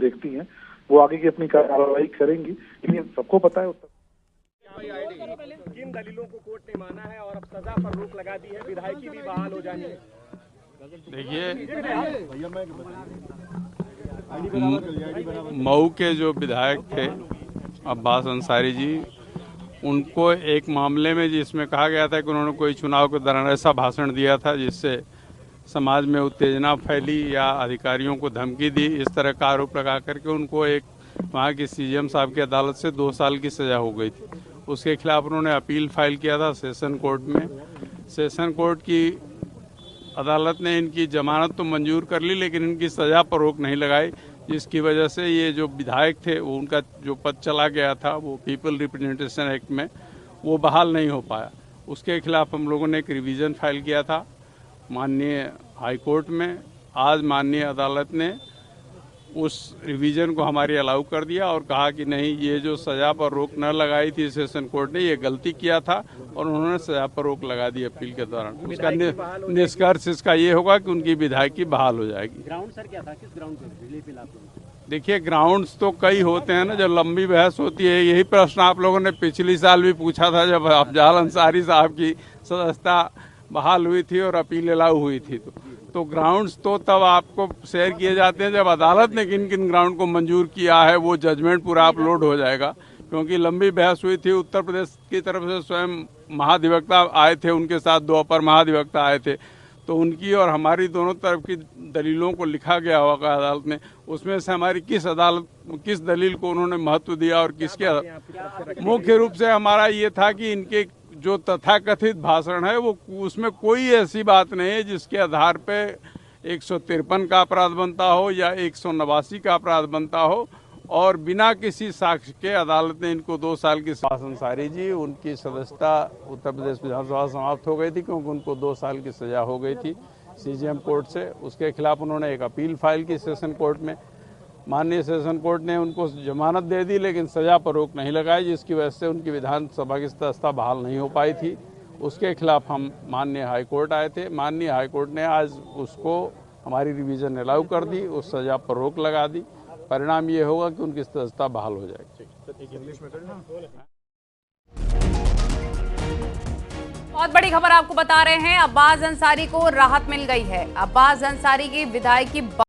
देखती हैं वो आगे की अपनी कार्रवाई करेंगी। लेकिन सबको पता है किन दलीलों को कोर्ट ने माना है और अब सजा पर रोक लगा दी है, विधायकी भी बहाल हो जानी है। देखिए, मऊ के जो विधायक थे अब्बास अंसारी जी, उनको एक मामले में जिसमें कहा गया था कि उन्होंने कोई चुनाव के दौरान ऐसा भाषण दिया था जिससे समाज में उत्तेजना फैली या अधिकारियों को धमकी दी, इस तरह का आरोप लगा करके उनको एक वहाँ की सीएम साहब की अदालत से 2 साल की सज़ा हो गई थी। उसके खिलाफ उन्होंने अपील फाइल किया था सेशन कोर्ट में। सेशन कोर्ट की अदालत ने इनकी जमानत तो मंजूर कर ली, लेकिन इनकी सज़ा पर रोक नहीं लगाई, जिसकी वजह से ये जो विधायक थे वो उनका जो पद चला गया था वो पीपल रिप्रेजेंटेशन एक्ट में वो बहाल नहीं हो पाया। उसके खिलाफ हम लोगों ने एक रिवीजन फाइल किया था माननीय हाई कोर्ट में। आज माननीय अदालत ने उस रिवीजन को हमारी अलाउ कर दिया और कहा कि नहीं, ये जो सज़ा पर रोक न लगाई थी सेशन कोर्ट ने, ये गलती किया था और उन्होंने सज़ा पर रोक लगा दी अपील के दौरान। उसका निष्कर्ष इसका ये होगा कि उनकी विधायकी बहाल हो जाएगी। ग्राउंड सर क्या था, किस ग्राउंड पर? देखिए, ग्राउंड्स तो कई होते हैं ना, जब लंबी बहस होती है। यही प्रश्न आप लोगों ने पिछली साल भी पूछा था जब अफजाल अंसारी साहब की सदस्यता बहाल हुई थी और अपील अलाउ हुई थी। तो ग्राउंड्स तो तब आपको शेयर किए जाते हैं जब अदालत ने किन किन ग्राउंड को मंजूर किया है, वो जजमेंट पूरा अपलोड हो जाएगा। क्योंकि लंबी बहस हुई थी, उत्तर प्रदेश की तरफ से स्वयं महाधिवक्ता आए थे, उनके साथ 2 अपर महाधिवक्ता आए थे, तो उनकी और हमारी दोनों तरफ की दलीलों को लिखा गया होगा अदालत में। उसमें से हमारी किस दलील को उन्होंने महत्व दिया और किसके, मुख्य रूप से हमारा ये था कि इनके जो तथाकथित भाषण है वो उसमें कोई ऐसी बात नहीं है जिसके आधार पे 153 का अपराध बनता हो या 189 का अपराध बनता हो, और बिना किसी साक्ष्य के अदालत ने इनको 2 साल की अब्बास अंसारी जी, उनकी सदस्यता उत्तर प्रदेश विधानसभा समाप्त हो गई थी क्योंकि उनको 2 साल की सजा हो गई थी सीजेएम कोर्ट से। उसके खिलाफ उन्होंने एक अपील फाइल की सेशन कोर्ट में। माननीय सेशन कोर्ट ने उनको जमानत दे दी, लेकिन सजा पर रोक नहीं लगाई, जिसकी वजह से उनकी विधानसभा की सदस्यता बहाल नहीं हो पाई थी। उसके खिलाफ हम माननीय हाई कोर्ट आए थे। माननीय हाई कोर्ट ने आज उसको हमारी रिवीजन अलाउ कर दी, उस सजा पर रोक लगा दी। परिणाम ये होगा कि उनकी सदस्यता बहाल हो जाएगी। बहुत बड़ी खबर आपको बता रहे हैं, अब्बास अंसारी को राहत मिल गई है। अब्बास अंसारी की विधायकी